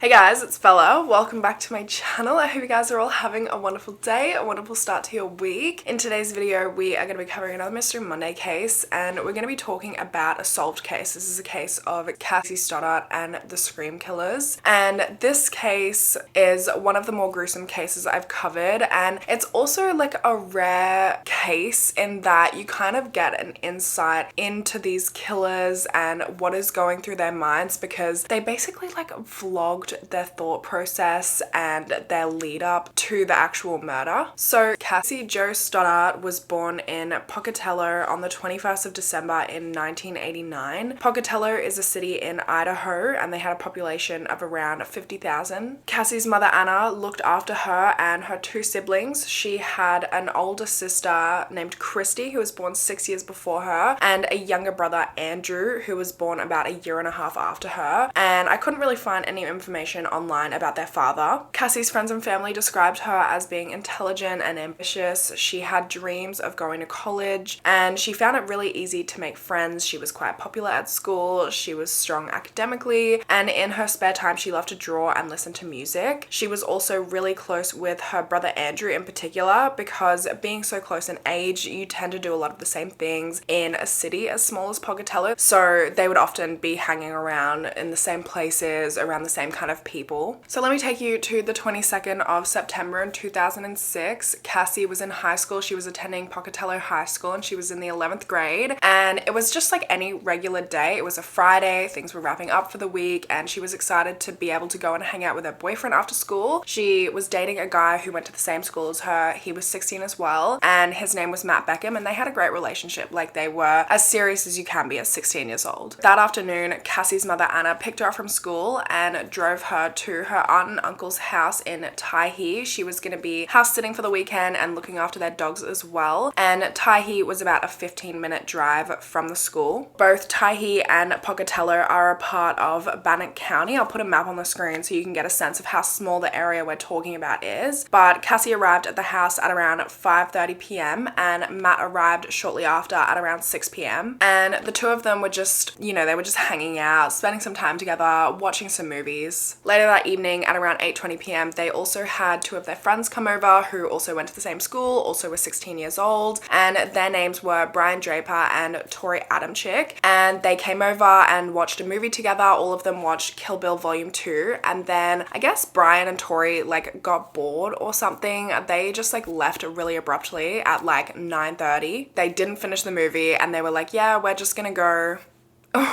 Hey guys, it's Bella. Welcome back to my channel. I hope you guys are all having a wonderful day, a wonderful start to your week. In today's video, we are going to be covering another Mystery Monday case, and we're going to be talking about a solved case. This is a case of Cassie Stoddart and the Scream Killers. And this case is one of the more gruesome cases I've covered, and it's also like a rare case in that you kind of get an insight into these killers and what is going through their minds, because they basically like vlogged their thought process and their lead up to the actual murder. So Cassie Jo Stoddart was born in Pocatello on the 21st of December in 1989. Pocatello is a city in Idaho, and they had a population of around 50,000. Cassie's mother Anna looked after her and her two siblings. She had an older sister named Christy, who was born 6 years before her, and a younger brother Andrew, who was born about a year and a half after her. And I couldn't really find any information online about their father. Cassie's friends and family described her as being intelligent and ambitious. She had dreams of going to college, and she found it really easy to make friends. She was quite popular at school. She was strong academically, and in her spare time she loved to draw and listen to music. She was also really close with her brother Andrew in particular, because being so close in age, you tend to do a lot of the same things in a city as small as Pocatello, so they would often be hanging around in the same places, around the same kind of people. So let me take you to the 22nd of September in 2006. Cassie was in high school. She was attending Pocatello High School, and she was in the 11th grade, and it was just like any regular day. It was a Friday, things were wrapping up for the week, and she was excited to be able to go and hang out with her boyfriend after school. She was dating a guy who went to the same school as her. He was 16 as well, and his name was Matt Beckham, and they had a great relationship. Like, they were as serious as you can be at 16 years old. That afternoon, Cassie's mother Anna picked her up from school and drove her to her aunt and uncle's house in Tyhee. She was going to be house sitting for the weekend and looking after their dogs as well. And Tyhee was about a 15-minute drive from the school. Both Tyhee and Pocatello are a part of Bannock County. I'll put a map on the screen so you can get a sense of how small the area we're talking about is. But Cassie arrived at the house at around 5:30 p.m. and Matt arrived shortly after at around 6 p.m. And the two of them were just, they were just hanging out, spending some time together, watching some movies. Later that evening at around 8:20 p.m. they also had two of their friends come over who also went to the same school, also were 16 years old, and their names were Brian Draper and Tori Adamczyk, and they came over and watched a movie together. All of them watched Kill Bill Volume 2, and then I guess Brian and Tori got bored or something. They just left really abruptly at 9:30. They didn't finish the movie, and they were like, yeah, we're just gonna go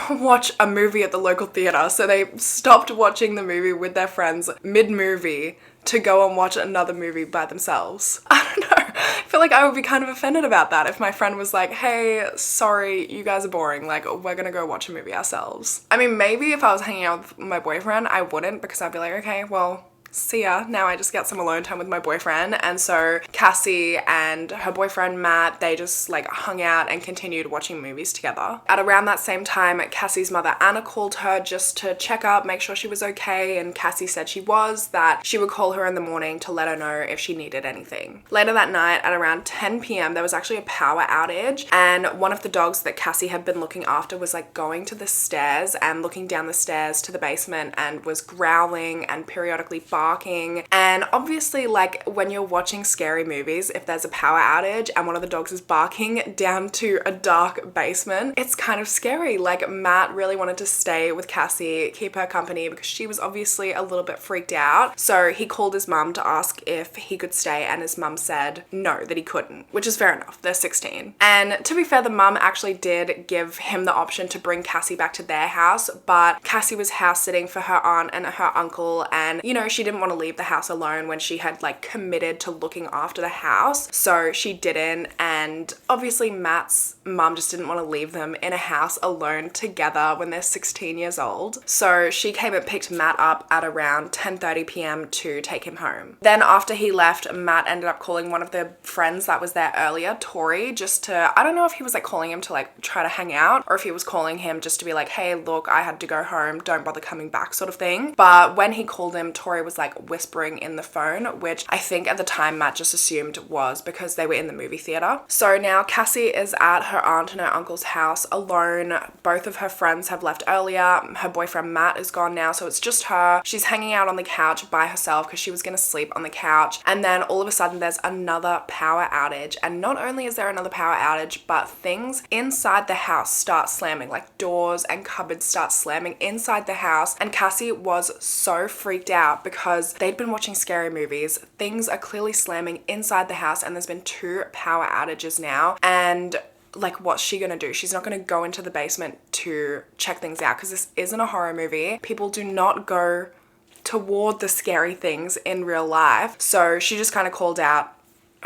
watch a movie at the local theater. So they stopped watching the movie with their friends mid-movie to go and watch another movie by themselves. I don't know. I feel like I would be kind of offended about that if my friend was like, hey, sorry, you guys are boring. We're gonna go watch a movie ourselves. I mean, maybe if I was hanging out with my boyfriend, I wouldn't, because I'd be like, okay, well, see ya. Now I just get some alone time with my boyfriend. And so Cassie and her boyfriend Matt, they just hung out and continued watching movies together. At around that same time, Cassie's mother Anna called her just to check up, make sure she was okay, and Cassie said she was, that she would call her in the morning to let her know if she needed anything. Later that night at around 10 p.m. there was actually a power outage, and one of the dogs that Cassie had been looking after was going to the stairs and looking down the stairs to the basement and was growling and periodically barking. And obviously, when you're watching scary movies, if there's a power outage and one of the dogs is barking down to a dark basement, it's kind of scary. Matt really wanted to stay with Cassie, keep her company, because she was obviously a little bit freaked out. So he called his mum to ask if he could stay, and his mum said no, that he couldn't, which is fair enough. They're 16. And to be fair, the mum actually did give him the option to bring Cassie back to their house, but Cassie was house sitting for her aunt and her uncle, and she didn't want to leave the house alone when she had committed to looking after the house, so she didn't. And obviously Matt's mum just didn't want to leave them in a house alone together when they're 16 years old, so she came and picked Matt up at around 10:30 p.m. to take him home. Then after he left, Matt ended up calling one of the friends that was there earlier, Tori, just to, I don't know if he was calling him to try to hang out, or if he was calling him just to be like, hey, look, I had to go home, don't bother coming back, sort of thing. But when he called him, Tori was was like whispering in the phone, which I think at the time Matt just assumed was because they were in the movie theater. So now Cassie is at her aunt and her uncle's house alone. Both of her friends have left earlier. Her boyfriend Matt is gone now, so it's just her. She's hanging out on the couch by herself because she was gonna sleep on the couch. And then all of a sudden there's another power outage. And not only is there another power outage, but things inside the house start slamming, like doors and cupboards start slamming inside the house. And Cassie was so freaked out because they'd been watching scary movies. Things are clearly slamming inside the house, and there's been 2 power outages now. And like, what's she gonna do? She's not gonna go into the basement to check things out because this isn't a horror movie. People do not go toward the scary things in real life. So she just kind of called out,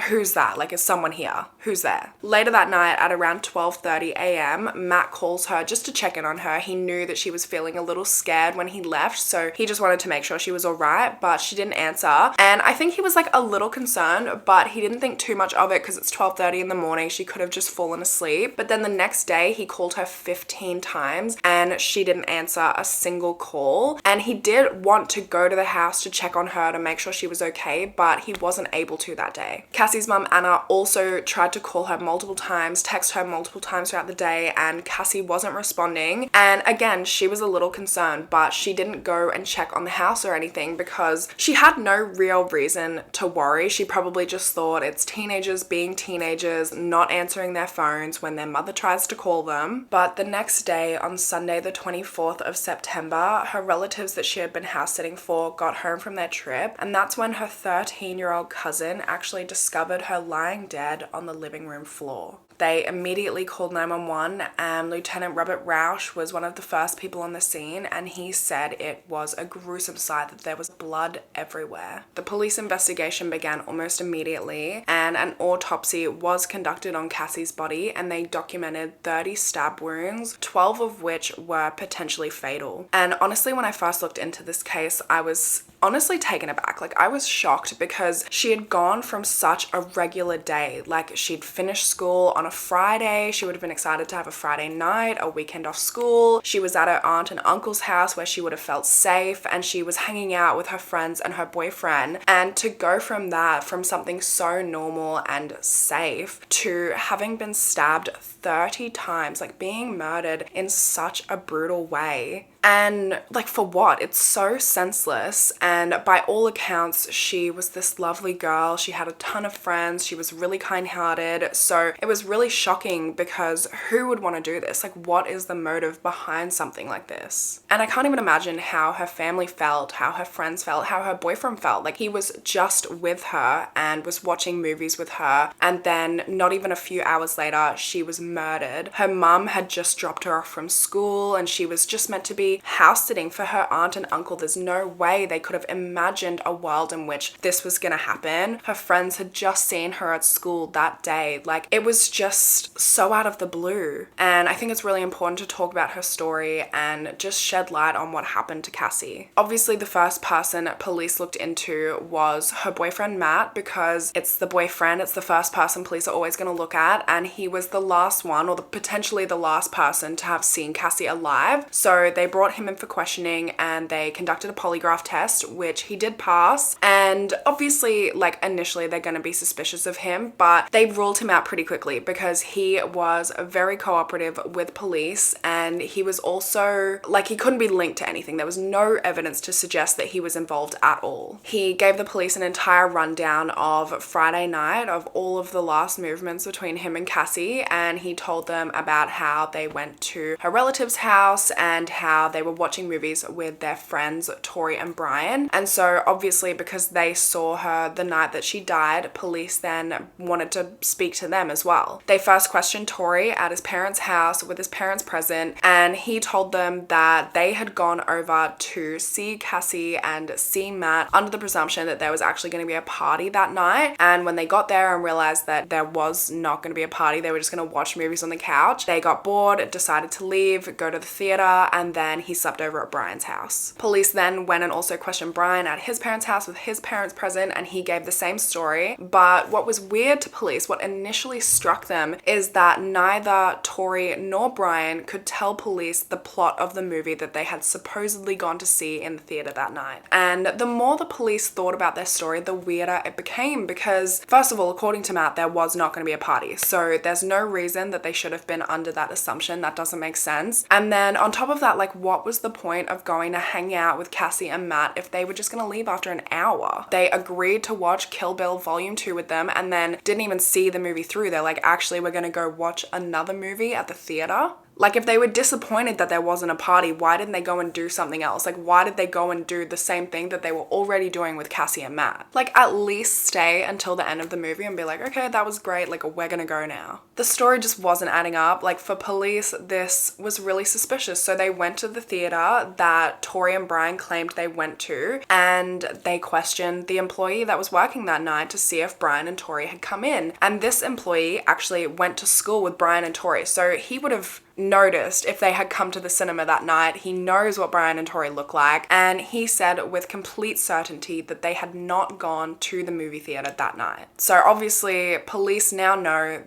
who's that? Like, is someone here? Who's there? Later that night at around 12:30 a.m., Matt calls her just to check in on her. He knew that she was feeling a little scared when he left, so he just wanted to make sure she was all right, but she didn't answer. And I think he was like a little concerned, but he didn't think too much of it because it's 12:30 in the morning. She could have just fallen asleep. But then the next day he called her 15 times and she didn't answer a single call. And he did want to go to the house to check on her to make sure she was okay, but he wasn't able to that day. Cassie's mum Anna also tried to call her multiple times, text her multiple times throughout the day, and Cassie wasn't responding. And again, she was a little concerned, but she didn't go and check on the house or anything because she had no real reason to worry. She probably just thought it's teenagers being teenagers, not answering their phones when their mother tries to call them. But the next day, on Sunday the 24th of September, her relatives that she had been house sitting for got home from their trip, and that's when her 13-year-old cousin actually discovered her lying dead on the living room floor. They immediately called 911, and Lieutenant Robert Rausch was one of the first people on the scene, and he said it was a gruesome sight, that there was blood everywhere. The police investigation began almost immediately, and an autopsy was conducted on Cassie's body, and they documented 30 stab wounds, 12 of which were potentially fatal. And honestly, when I first looked into this case, I was honestly taken aback. Like, I was shocked because she had gone from such a regular day. Like, she'd finished school on a Friday. She would have been excited to have a Friday night, a weekend off school. She was at her aunt and uncle's house where she would have felt safe, and she was hanging out with her friends and her boyfriend. And to go from that, from something so normal and safe, to having been stabbed 30 times, like being murdered in such a brutal way. And like, for what? It's so senseless. And by all accounts, she was this lovely girl. She had a ton of friends. She was really kind-hearted. So it was really shocking because who would want to do this? Like, what is the motive behind something like this? And I can't even imagine how her family felt, how her friends felt, how her boyfriend felt. Like, he was just with her and was watching movies with her. And then not even a few hours later, she was murdered. Her mum had just dropped her off from school, and she was just meant to be house sitting for her aunt and uncle. There's no way they could have imagined a world in which this was gonna happen. Her friends had just seen her at school that day. Like, it was just so out of the blue. And I think it's really important to talk about her story and just shed light on what happened to Cassie. Obviously, the first person police looked into was her boyfriend Matt, because it's the boyfriend, it's the first person police are always gonna look at, and he was the last one, or potentially the last person to have seen Cassie alive. So they brought him in for questioning, and they conducted a polygraph test, which he did pass. And obviously, like, initially they're going to be suspicious of him, but they ruled him out pretty quickly because he was very cooperative with police, and he was also, like, he couldn't be linked to anything. There was no evidence to suggest that he was involved at all. He gave the police an entire rundown of Friday night, of all of the last movements between him and Cassie, and he told them about how they went to her relative's house and how they were watching movies with their friends Tori and Brian. And so obviously, because they saw her the night that she died, police then wanted to speak to them as well. They first questioned Tori at his parents' house with his parents present, and he told them that they had gone over to see Cassie and see Matt under the presumption that there was actually going to be a party that night. And when they got there and realized that there was not going to be a party, they were just going to watch movies on the couch, they got bored, decided to leave, go to the theater, and then and he slept over at Brian's house. Police then went and also questioned Brian at his parents' house with his parents present, and he gave the same story. But what was weird to police, what initially struck them, is that neither Tori nor Brian could tell police the plot of the movie that they had supposedly gone to see in the theater that night. And the more the police thought about their story, the weirder it became, because first of all, according to Matt, there was not going to be a party. So there's no reason that they should have been under that assumption. That doesn't make sense. And then on top of that, like, what was the point of going to hang out with Cassie and Matt if they were just going to leave after an hour? They agreed to watch Kill Bill Volume 2 with them and then didn't even see the movie through. They're like, actually, we're going to go watch another movie at the theater? Like, if they were disappointed that there wasn't a party, why didn't they go and do something else? Like, why did they go and do the same thing that they were already doing with Cassie and Matt? Like, at least stay until the end of the movie and be like, okay, that was great, like, we're gonna go now. The story just wasn't adding up. Like, for police, this was really suspicious. So they went to the theater that Tori and Brian claimed they went to, and they questioned the employee that was working that night to see if Brian and Tori had come in. And this employee actually went to school with Brian and Tori, so he would have noticed if they had come to the cinema that night. He knows what Brian and Tori look like, and he said with complete certainty that they had not gone to the movie theater that night. So obviously police now know,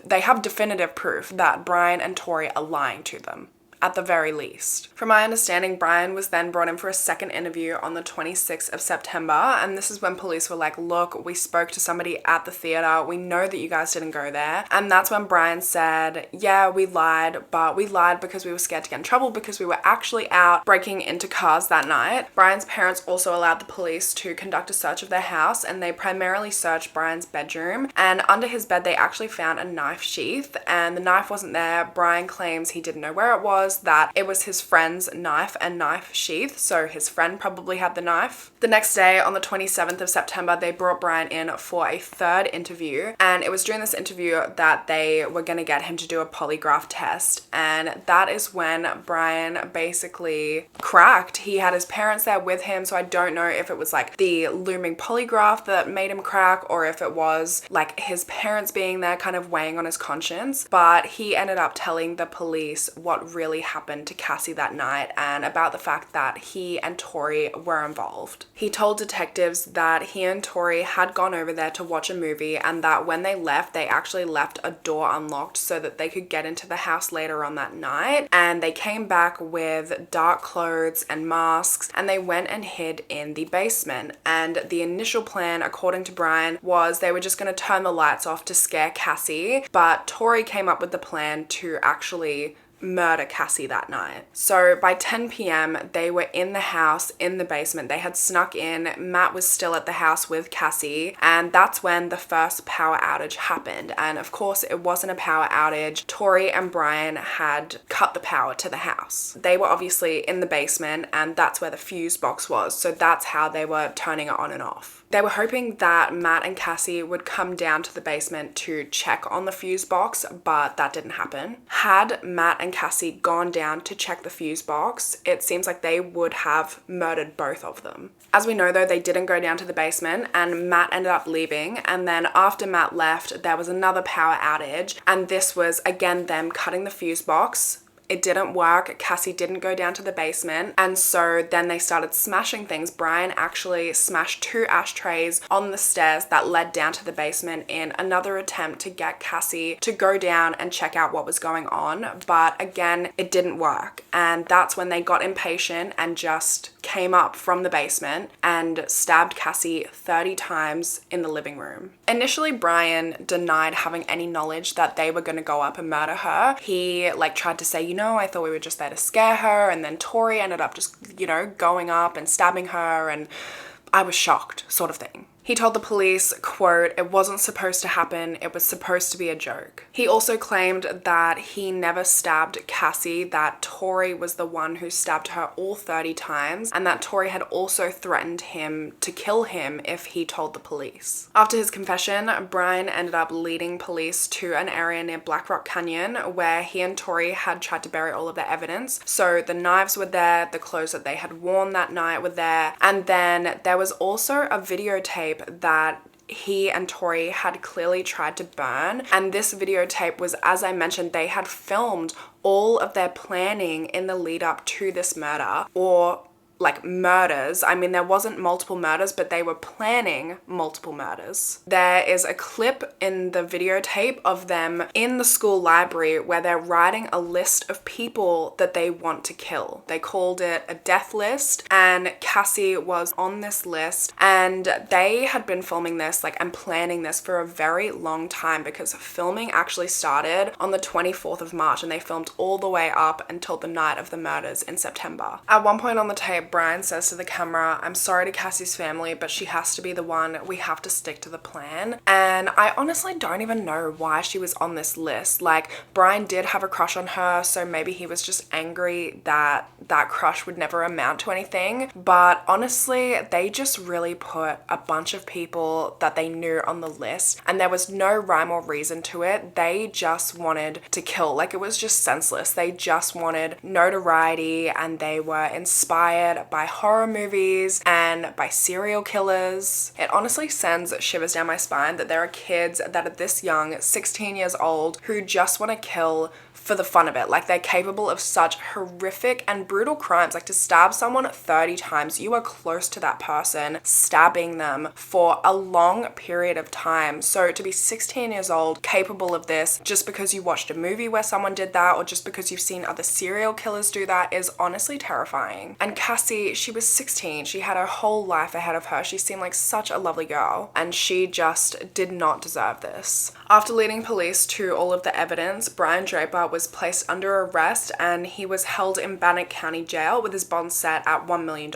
they have definitive proof that Brian and Tori are lying to them, at the very least. From my understanding, Brian was then brought in for a second interview on the 26th of September, and this is when police were like, look, we spoke to somebody at the theater, we know that you guys didn't go there. And that's when Brian said, yeah, we lied, but we lied because we were scared to get in trouble because we were actually out breaking into cars that night. Brian's parents also allowed the police to conduct a search of their house, and they primarily searched Brian's bedroom, and under his bed they actually found a knife sheath, and the knife wasn't there. Brian claims he didn't know where it was, that it was his friend's knife and knife sheath, so his friend probably had the knife. The next day, on the 27th of September, they brought Brian in for a third interview, and it was during this interview that they were going to get him to do a polygraph test, and that is when Brian basically cracked. He had his parents there with him, so I don't know if it was like the looming polygraph that made him crack or if it was like his parents being there kind of weighing on his conscience, but he ended up telling the police what really happened to Cassie that night and about the fact that he and Tori were involved. He told detectives that he and Tori had gone over there to watch a movie, and that when they left, they actually left a door unlocked so that they could get into the house later on that night, and they came back with dark clothes and masks, and they went and hid in the basement. And the initial plan, according to Brian, was they were just going to turn the lights off to scare Cassie, but Tori came up with the plan to actually murder Cassie that night. So by 10 p.m. they were in the house in the basement. They had snuck in. Matt was still at the house with Cassie, and that's when the first power outage happened. And of course it wasn't a power outage. Tori and Brian had cut the power to the house. They were obviously in the basement, and that's where the fuse box was, so that's how they were turning it on and off. They were hoping that Matt and Cassie would come down to the basement to check on the fuse box, but that didn't happen. Had Matt and Cassie gone down to check the fuse box, it seems like they would have murdered both of them. As we know though, they didn't go down to the basement, and Matt ended up leaving, and then after Matt left, there was another power outage, and this was again them cutting the fuse box. It didn't work. Cassie didn't go down to the basement, and so then they started smashing things. Brian actually smashed 2 ashtrays on the stairs that led down to the basement in another attempt to get Cassie to go down and check out what was going on, but again, it didn't work. And that's when they got impatient and just came up from the basement and stabbed Cassie 30 times in the living room. Initially, Brian denied having any knowledge that they were going to go up and murder her. He tried to say, I thought we were just there to scare her, and then Tori ended up just, going up and stabbing her, and I was shocked, sort of thing. He told the police, quote, "It wasn't supposed to happen, it was supposed to be a joke." He also claimed that he never stabbed Cassie, that Tori was the one who stabbed her all 30 times, and that Tori had also threatened him to kill him if he told the police. After his confession, Brian ended up leading police to an area near Black Rock Canyon where he and Tori had tried to bury all of their evidence. So the knives were there, the clothes that they had worn that night were there, and then there was also a videotape that he and Tori had clearly tried to burn. And this videotape was, as I mentioned, they had filmed all of their planning in the lead up to this murder, or like murders. I mean, there wasn't multiple murders, but they were planning multiple murders. There is a clip in the videotape of them in the school library where they're writing a list of people that they want to kill. They called it a death list, and Cassie was on this list, and they had been filming this and planning this for a very long time, because filming actually started on the 24th of March and they filmed all the way up until the night of the murders in September. At one point on the tape, Brian says to the camera, "I'm sorry to Cassie's family, but she has to be the one. We have to stick to the plan." And I honestly don't even know why she was on this list. Brian did have a crush on her, so maybe he was just angry that that crush would never amount to anything. But honestly, they just really put a bunch of people that they knew on the list, and there was no rhyme or reason to it. They just wanted to kill. It was just senseless. They just wanted notoriety, and they were inspired by horror movies and by serial killers. It honestly sends shivers down my spine that there are kids that are this young, 16 years old, who just want to kill for the fun of it. They're capable of such horrific and brutal crimes. To stab someone 30 times, you are close to that person, stabbing them for a long period of time. So to be 16 years old, capable of this, just because you watched a movie where someone did that, or just because you've seen other serial killers do that, is honestly terrifying. And Cassie, she was 16. She had her whole life ahead of her. She seemed like such a lovely girl, and she just did not deserve this. After leading police to all of the evidence, Brian Draper was placed under arrest, and he was held in Bannock County Jail with his bond set at $1 million.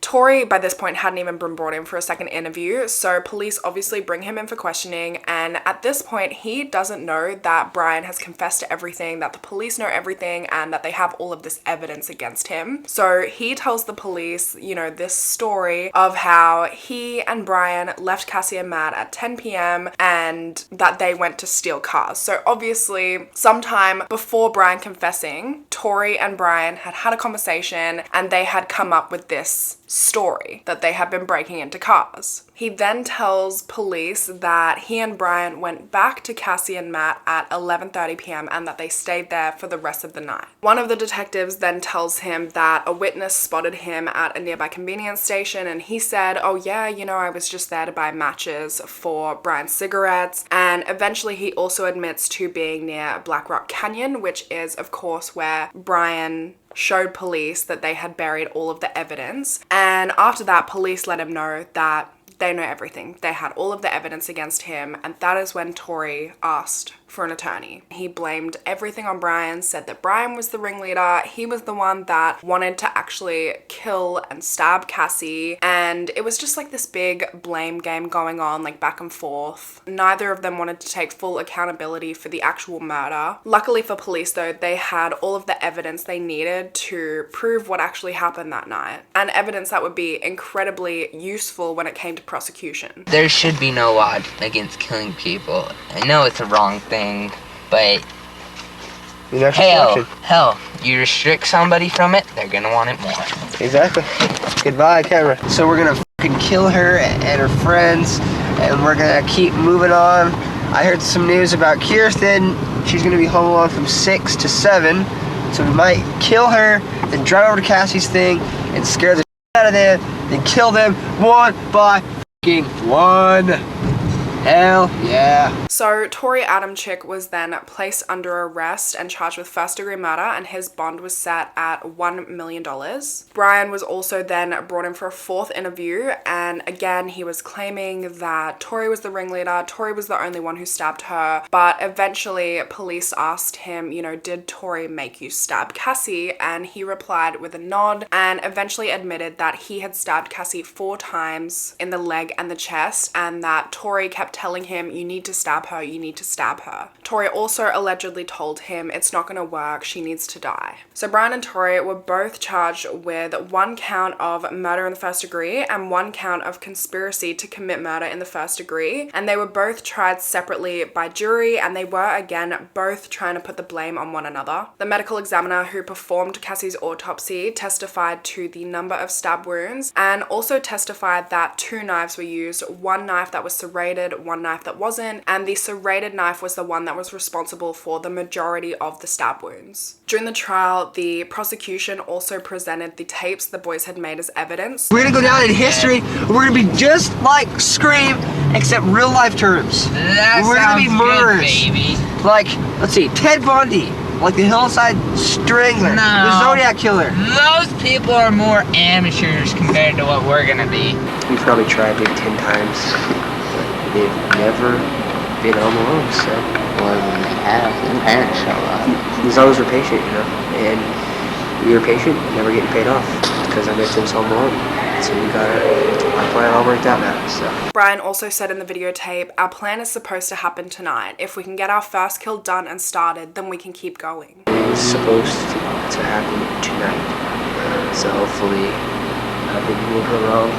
Tori, by this point, hadn't even been brought in for a second interview, so police obviously bring him in for questioning, and at this point, he doesn't know that Brian has confessed to everything, that the police know everything, and that they have all of this evidence against him. So he tells the police, this story of how he and Brian left Cassie and Matt at 10 p.m. and that they went to steal cars. So obviously, sometime before Brian confessing, Tori and Brian had a conversation, and they had come up with this story that they had been breaking into cars. He then tells police that he and Brian went back to Cassie and Matt at 11:30 p.m. and that they stayed there for the rest of the night. One of the detectives then tells him that a witness spotted him at a nearby convenience station, and he said, "Oh yeah, I was just there to buy matches for Brian's cigarettes." And eventually he also admits to being near Black Rock Canyon, which is of course where Brian showed police that they had buried all of the evidence. And after that, police let him know that they know everything. They had all of the evidence against him, and that is when Tori asked for an attorney. He blamed everything on Brian, said that Brian was the ringleader. He was the one that wanted to actually kill and stab Cassie, and it was just this big blame game going on, back and forth. Neither of them wanted to take full accountability for the actual murder. Luckily for police though, they had all of the evidence they needed to prove what actually happened that night, and evidence that would be incredibly useful when it came to prosecution. There should be no law against killing people. I know it's a wrong thing, but hell, you restrict somebody from it, they're gonna want it more. Exactly. Goodbye, camera. So we're gonna fucking kill her and her friends, and we're gonna keep moving on. I heard some news about Kirsten. She's gonna be home alone from 6 to 7, so we might kill her, then drive over to Cassie's thing and scare the shit out of them, then kill them one by fucking one. Hell yeah. So Tori Adamczyk was then placed under arrest and charged with first-degree murder, and his bond was set at $1 million. Brian was also then brought in for a fourth interview, and again he was claiming that Tori was the ringleader, Tori was the only one who stabbed her, but eventually police asked him, did Tori make you stab Cassie? And he replied with a nod, and eventually admitted that he had stabbed Cassie 4 times in the leg and the chest, and that Tori kept kept telling him, you need to stab her, you need to stab her. Tori also allegedly told him it's not gonna work, she needs to die. So Brian and Tori were both charged with 1 count of murder in the first degree and 1 count of conspiracy to commit murder in the first degree, and they were both tried separately by jury, and they were again both trying to put the blame on one another. The medical examiner who performed Cassie's autopsy testified to the number of stab wounds and also testified that 2 knives were used, 1 knife that was serrated, 1 knife that wasn't, and the serrated knife was the one that was responsible for the majority of the stab wounds. During the trial, the prosecution also presented the tapes the boys had made as evidence. We're gonna go down in history. We're gonna be just like Scream, except real life terms. We're gonna be murderers. Good, baby. Like, let's see, Ted Bundy, like the Hillside Strangler, the Zodiac Killer. Those people are more amateurs compared to what we're gonna be. We've probably tried it 10 times, but they've never been home alone, so. Well, when they have, their parents show up. As long as we're patient, you know, and we are patient, never getting paid off, because our victim's home alone. So we got our plan all worked out now, so. Brian also said in the videotape, our plan is supposed to happen tonight. If we can get our first kill done and started, then we can keep going. It's supposed to happen tonight, so hopefully nothing will go wrong.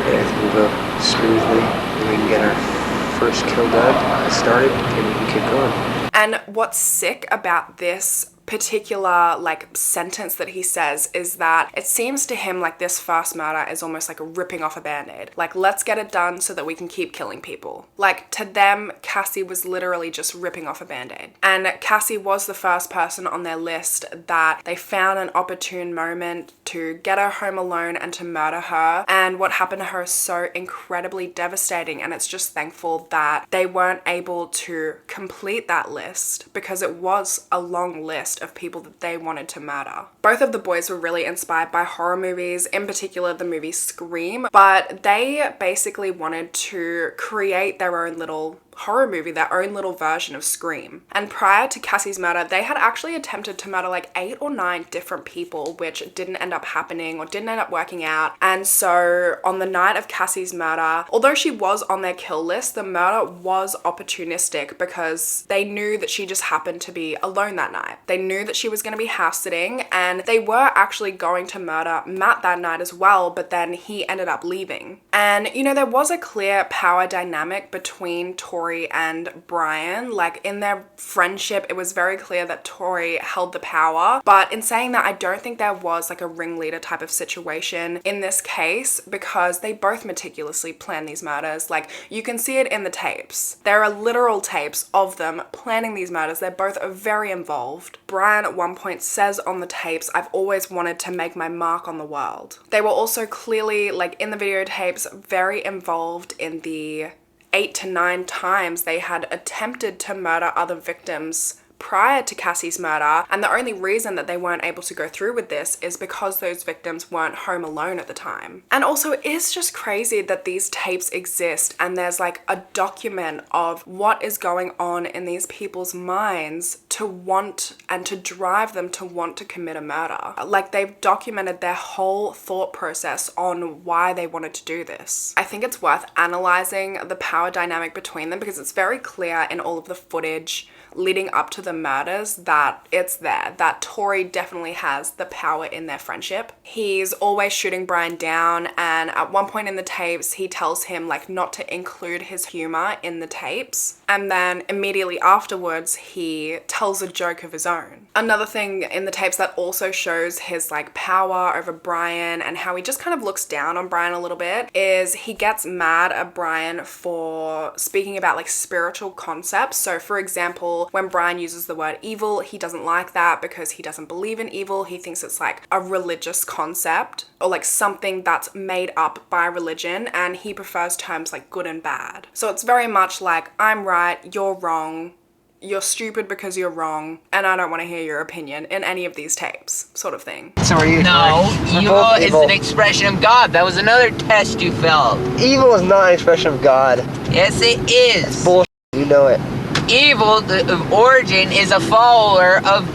Everything will go smoothly, and we can get our first kill done and started, and we can keep going. And what's sick about this particular like sentence that he says is that it seems to him like this first murder is almost like ripping off a band-aid. Like, let's get it done so that we can keep killing people. Like, to them, Cassie was literally just ripping off a band-aid. And Cassie was the first person on their list that they found an opportune moment to get her home alone and to murder her. And what happened to her is so incredibly devastating, and it's just thankful that they weren't able to complete that list, because it was a long list of people that they wanted to murder. Both of the boys were really inspired by horror movies, in particular the movie Scream, but they basically wanted to create their own little horror movie, their own little version of Scream. And prior to Cassie's murder, they had actually attempted to murder like 8 or 9 different people, which didn't end up happening or didn't end up working out. And so on the night of Cassie's murder, although she was on their kill list, the murder was opportunistic because they knew that she just happened to be alone that night. They knew that she was going to be house sitting, and they were actually going to murder Matt that night as well, but then he ended up leaving. And you know, there was a clear power dynamic between Tori and Brian. Like, in their friendship, it was very clear that Tori held the power. But in saying that, I don't think there was like a ringleader type of situation in this case, because they both meticulously planned these murders. Like, you can see it in the tapes. There are literal tapes of them planning these murders. They're both very involved. Brian at one point says on the tapes, "I've always wanted to make my mark on the world." They were also clearly, like in the videotapes, very involved in the 8 to 9 times they had attempted to murder other victims prior to Cassie's murder, and the only reason that they weren't able to go through with this is because those victims weren't home alone at the time. And also, it is just crazy that these tapes exist and there's like a document of what is going on in these people's minds to want and to drive them to want to commit a murder. Like, they've documented their whole thought process on why they wanted to do this. I think it's worth analyzing the power dynamic between them, because it's very clear in all of the footage leading up to the murders that it's there, that Tori definitely has the power in their friendship. He's always shooting Brian down, and at one point in the tapes he tells him like not to include his humor in the tapes, and then immediately afterwards he tells a joke of his own. Another thing in the tapes that also shows his like power over Brian and how he just kind of looks down on Brian a little bit is he gets mad at Brian for speaking about like spiritual concepts. So for example, when Brian uses the word evil, he doesn't like that because he doesn't believe in evil. He thinks it's like a religious concept or like something that's made up by religion, and he prefers terms like good and bad. So it's very much like, I'm right, you're wrong, you're stupid because you're wrong, and I don't want to hear your opinion in any of these tapes, sort of thing. So are you? No, evil is an expression of God. That was another test you failed. Evil is not an expression of God. Yes, it is. It's bullshit. You know it. Evil, the origin, is a follower of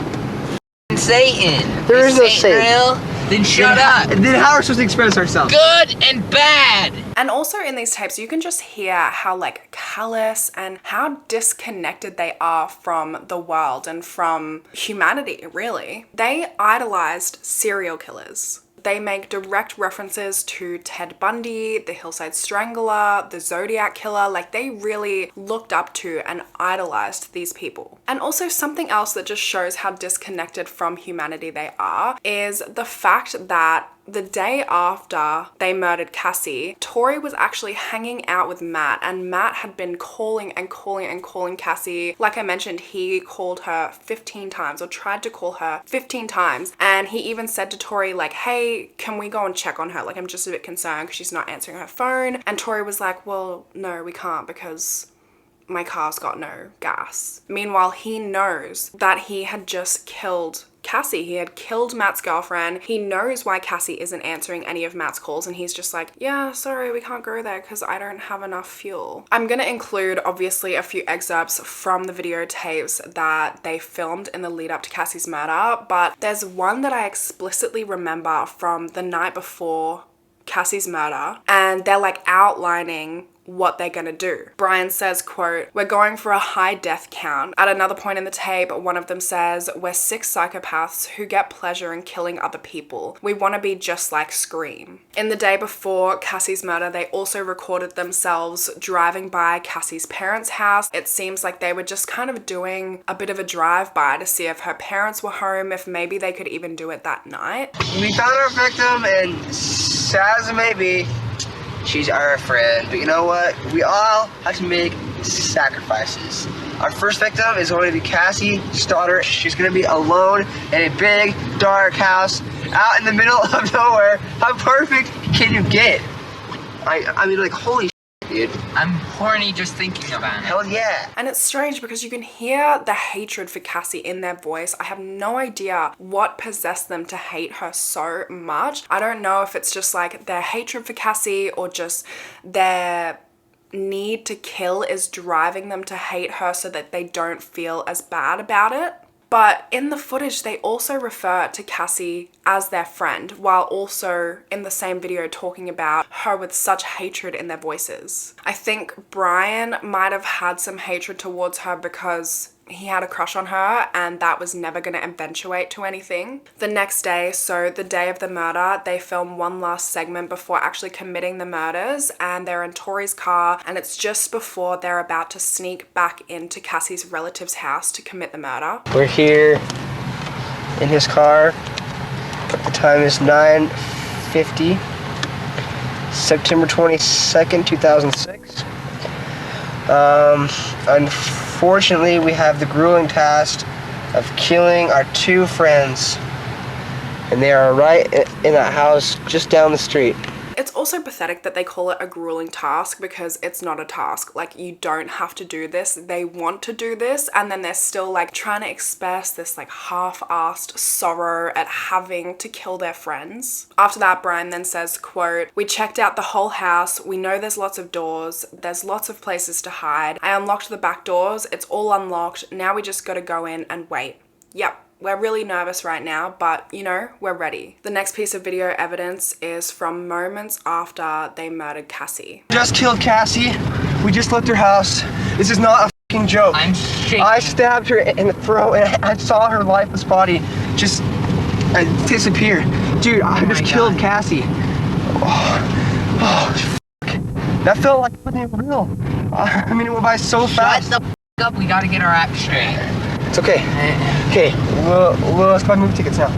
Satan. There is no Satan. Real? Then shut up. Then how are we supposed to express ourselves? Good and bad. And also in these tapes, you can just hear how like callous and how disconnected they are from the world and from humanity, really. They idolized serial killers. They make direct references to Ted Bundy, the Hillside Strangler, the Zodiac Killer. Like, they really looked up to and idolized these people. And also something else that just shows how disconnected from humanity they are is the fact that the day after they murdered Cassie, Tori was actually hanging out with Matt, and Matt had been calling and calling and calling Cassie. Like I mentioned, he called her 15 times or tried to call her 15 times. And he even said to Tori, like, hey, can we go and check on her? Like, I'm just a bit concerned because she's not answering her phone. And Tori was like, well, no, we can't because my car's got no gas. Meanwhile, he knows that he had just killed Cassie. He had killed Matt's girlfriend. He knows why Cassie isn't answering any of Matt's calls, and he's just like, yeah, sorry, we can't go there because I don't have enough fuel. I'm gonna include obviously a few excerpts from the videotapes that they filmed in the lead up to Cassie's murder, but there's one that I explicitly remember from the night before Cassie's murder, and they're like outlining what they're gonna do. Brian says, quote, we're going for a high death count. At another point in the tape, one of them says, we're 6 psychopaths who get pleasure in killing other people. We want to be just like Scream. In the day before Cassie's murder, they also recorded themselves driving by Cassie's parents' house. It seems like they were just kind of doing a bit of a drive-by to see if her parents were home, if maybe they could even do it that night. We found our victim, and sad as it may be, she's our friend. But you know what? We all have to make sacrifices. Our first victim is going to be Cassie Stoddart. She's going to be alone in a big, dark house out in the middle of nowhere. How perfect can you get? I mean, like, holy shit, dude. I'm horny just thinking about it. Hell yeah. And it's strange because you can hear the hatred for Cassie in their voice. I have no idea what possessed them to hate her so much. I don't know if it's just like their hatred for Cassie or just their need to kill is driving them to hate her so that they don't feel as bad about it. But in the footage, they also refer to Cassie as their friend, while also in the same video talking about her with such hatred in their voices. I think Brian might have had some hatred towards her because he had a crush on her, and that was never going to eventuate to anything. The next day, so the day of the murder, they film one last segment before actually committing the murders, and they're in Tori's car, and it's just before they're about to sneak back into Cassie's relative's house to commit the murder. We're here in his car. The time is 9:50, September 22nd, 2006. Unfortunately, we have the grueling task of killing our 2 friends, and they are right in that house just down the street. It's also pathetic that they call it a grueling task because it's not a task. Like, you don't have to do this. They want to do this, and then they're still like trying to express this like half-assed sorrow at having to kill their friends. After that, Brian then says, quote, we checked out the whole house. We know there's lots of doors. There's lots of places to hide. I unlocked the back doors. It's all unlocked. Now we just gotta go in and wait. Yep. We're really nervous right now, but you know, we're ready. The next piece of video evidence is from moments after they murdered Cassie. Just killed Cassie. We just left her house. This is not a fucking joke. I'm shaking. I stabbed her in the throat, and I saw her lifeless body just disappear. Dude, I just killed Cassie. Oh, fuck. That felt like it wasn't real. I mean, it went by so fast. Shut the f up. We gotta get our act straight. It's okay. Okay, let's buy movie tickets now.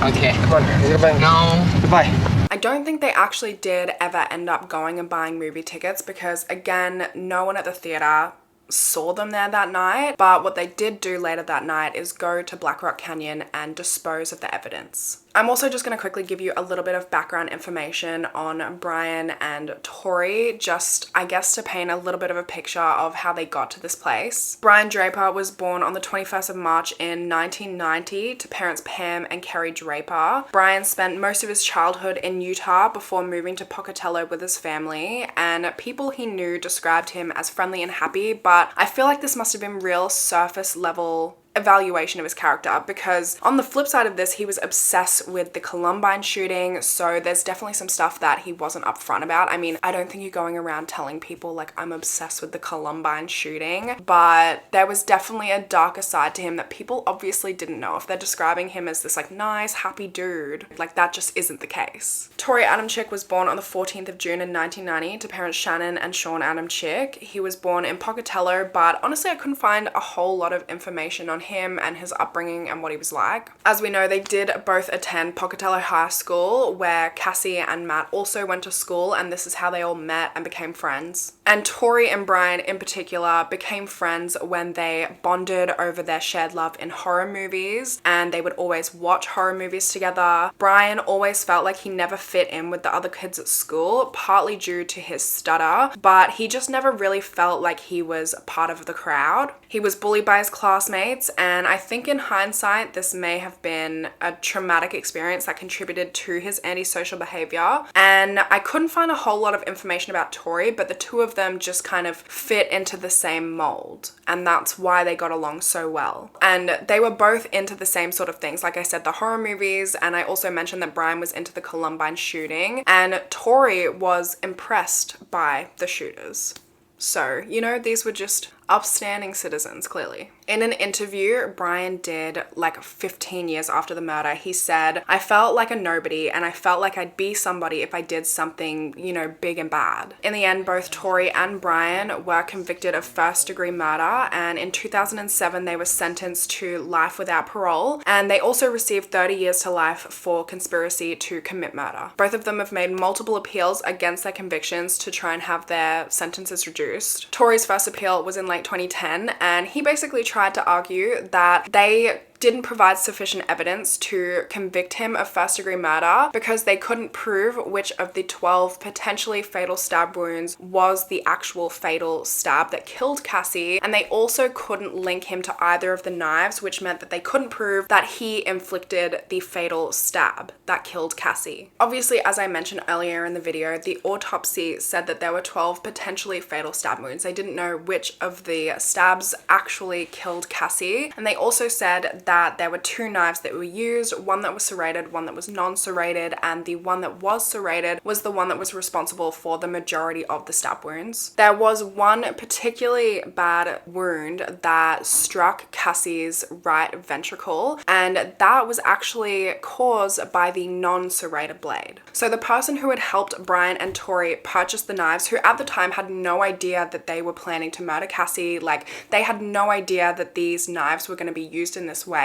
Okay. Come on, let's go buy. No. Goodbye. I don't think they actually did ever end up going and buying movie tickets because, again, no one at the theater saw them there that night. But what they did do later that night is go to Black Rock Canyon and dispose of the evidence. I'm also just going to quickly give you a little bit of background information on Brian and Tori, just, I guess, to paint a little bit of a picture of how they got to this place. Brian Draper was born on the 21st of March in 1990 to parents Pam and Kerry Draper. Brian spent most of his childhood in Utah before moving to Pocatello with his family, and people he knew described him as friendly and happy, but I feel like this must have been real surface level evaluation of his character, because on the flip side of this, he was obsessed with the Columbine shooting, so there's definitely some stuff that he wasn't upfront about. I mean, I don't think you're going around telling people like I'm obsessed with the Columbine shooting, but there was definitely a darker side to him that people obviously didn't know. If they're describing him as this like nice, happy dude, like that just isn't the case. Tori Adamczyk was born on the 14th of June in 1990 to parents Shannon and Sean Adamczyk. He was born in Pocatello, but honestly I couldn't find a whole lot of information on him and his upbringing and what he was like. As we know, they did both attend Pocatello High School, where Cassie and Matt also went to school, and this is how they all met and became friends. And Tori and Brian in particular became friends when they bonded over their shared love in horror movies, and they would always watch horror movies together. Brian always felt like he never fit in with the other kids at school, partly due to his stutter, but he just never really felt like he was part of the crowd. He was bullied by his classmates, and I think in hindsight this may have been a traumatic experience that contributed to his antisocial behavior. And I couldn't find a whole lot of information about Tori, but the two of them just kind of fit into the same mold, and that's why they got along so well. And they were both into the same sort of things, like I said, the horror movies, and I also mentioned that Brian was into the Columbine shooting, and Tori was impressed by the shooters. So, you know, these were just upstanding citizens, clearly. In an interview Brian did like 15 years after the murder, he said, "I felt like a nobody, and I felt like I'd be somebody if I did something, you know, big and bad." In the end, both Tori and Brian were convicted of first-degree murder, and in 2007 they were sentenced to life without parole, and they also received 30 years to life for conspiracy to commit murder. Both of them have made multiple appeals against their convictions to try and have their sentences reduced. Tori's first appeal was in late 2010, and he basically tried to argue that they didn't provide sufficient evidence to convict him of first-degree murder because they couldn't prove which of the 12 potentially fatal stab wounds was the actual fatal stab that killed Cassie, and they also couldn't link him to either of the knives, which meant that they couldn't prove that he inflicted the fatal stab that killed Cassie. Obviously, as I mentioned earlier in the video, the autopsy said that there were 12 potentially fatal stab wounds. They didn't know which of the stabs actually killed Cassie, and they also said that there were 2 knives that were used, one that was serrated, one that was non-serrated, and the one that was serrated was the one that was responsible for the majority of the stab wounds. There was one particularly bad wound that struck Cassie's right ventricle, and that was actually caused by the non-serrated blade. So the person who had helped Brian and Tori purchase the knives, who at the time had no idea that they were planning to murder Cassie, like they had no idea that these knives were going to be used in this way,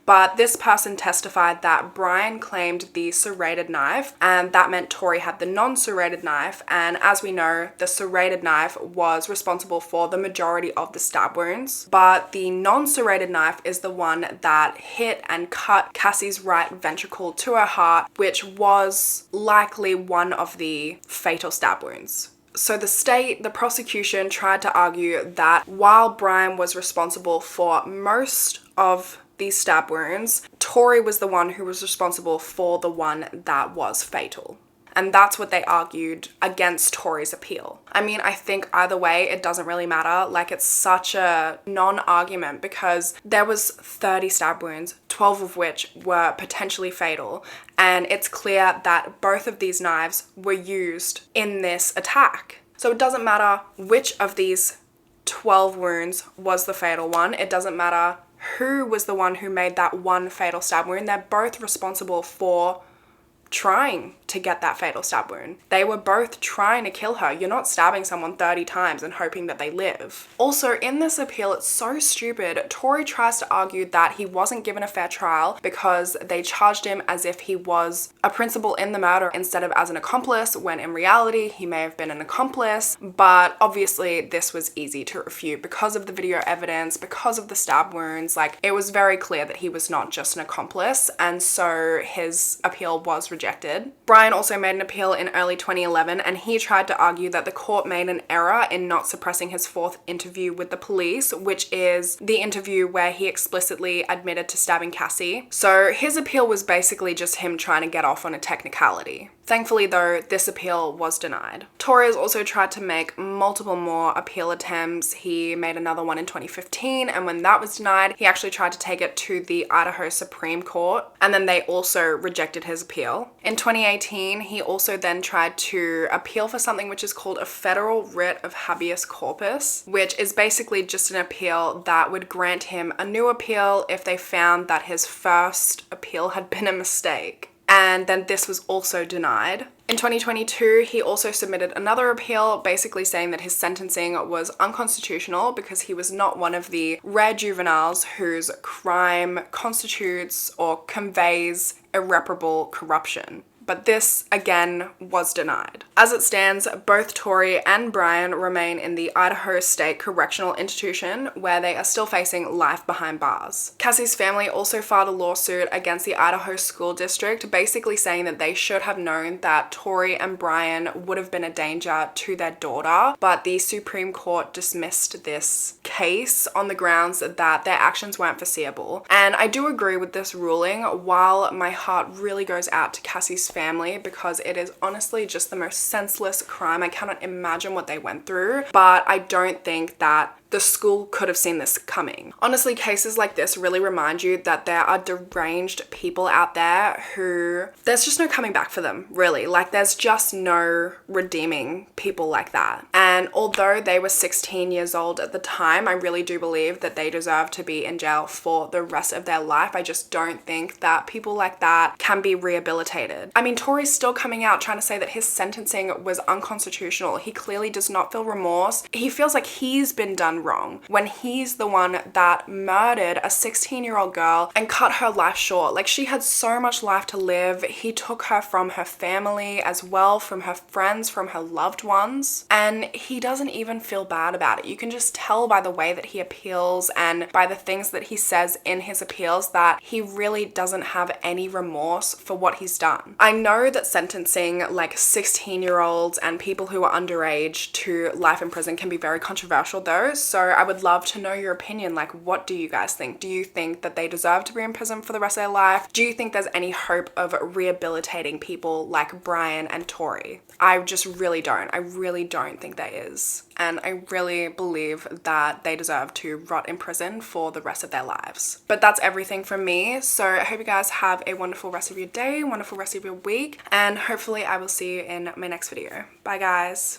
but this person testified that Brian claimed the serrated knife, and that meant Tori had the non-serrated knife, and as we know, the serrated knife was responsible for the majority of the stab wounds, but the non-serrated knife is the one that hit and cut Cassie's right ventricle to her heart, which was likely one of the fatal stab wounds. So the prosecution tried to argue that while Brian was responsible for most of these stab wounds, Tori was the one who was responsible for the one that was fatal. And that's what they argued against Tori's appeal. I mean, I think either way, it doesn't really matter. Like, it's such a non-argument because there was 30 stab wounds, 12 of which were potentially fatal. And it's clear that both of these knives were used in this attack. So it doesn't matter which of these 12 wounds was the fatal one. It doesn't matter who was the one who made that one fatal stab wound. They're both responsible for trying to get that fatal stab wound. They were both trying to kill her. You're not stabbing someone 30 times and hoping that they live. Also, in this appeal, it's so stupid. Tori tries to argue that he wasn't given a fair trial because they charged him as if he was a principal in the murder instead of as an accomplice, when in reality, he may have been an accomplice. But obviously, this was easy to refute because of the video evidence, because of the stab wounds. Like, it was very clear that he was not just an accomplice, and so his appeal was rejected. Brian also made an appeal in early 2011, and he tried to argue that the court made an error in not suppressing his 4th interview with the police, which is the interview where he explicitly admitted to stabbing Cassie. So his appeal was basically just him trying to get off on a technicality. Thankfully though, this appeal was denied. Tory has also tried to make multiple more appeal attempts. He made another one in 2015, and when that was denied, he actually tried to take it to the Idaho Supreme Court, and then they also rejected his appeal. In 2018, he also then tried to appeal for something which is called a federal writ of habeas corpus, which is basically just an appeal that would grant him a new appeal if they found that his first appeal had been a mistake. And then this was also denied. In 2022, he also submitted another appeal basically saying that his sentencing was unconstitutional because he was not one of the rare juveniles whose crime constitutes or conveys irreparable corruption. But this, again, was denied. As it stands, both Tory and Brian remain in the Idaho State Correctional Institution, where they are still facing life behind bars. Cassie's family also filed a lawsuit against the Idaho School District, basically saying that they should have known that Tory and Brian would have been a danger to their daughter, but the Supreme Court dismissed this case on the grounds that their actions weren't foreseeable. And I do agree with this ruling, while my heart really goes out to Cassie's family because it is honestly just the most senseless crime. I cannot imagine what they went through, but I don't think that the school could have seen this coming. Honestly, cases like this really remind you that there are deranged people out there who there's just no coming back for them, really. Like, there's just no redeeming people like that. And although they were 16 years old at the time, I really do believe that they deserve to be in jail for the rest of their life. I just don't think that people like that can be rehabilitated. I mean, Tory's still coming out trying to say that his sentencing was unconstitutional. He clearly does not feel remorse. He feels like he's been done wrong when he's the one that murdered a 16-year-old girl and cut her life short. Like, she had so much life to live. He took her from her family as well, from her friends, from her loved ones, and he doesn't even feel bad about it. You can just tell by the way that he appeals and by the things that he says in his appeals that he really doesn't have any remorse for what he's done. I know that sentencing like 16-year-olds and people who are underage to life in prison can be very controversial though, so I would love to know your opinion. Like, what do you guys think? Do you think that they deserve to be in prison for the rest of their life? Do you think there's any hope of rehabilitating people like Brian and Tory? I just really don't. I really don't think there is. And I really believe that they deserve to rot in prison for the rest of their lives. But that's everything from me. So I hope you guys have a wonderful rest of your day, wonderful rest of your week, and hopefully I will see you in my next video. Bye guys.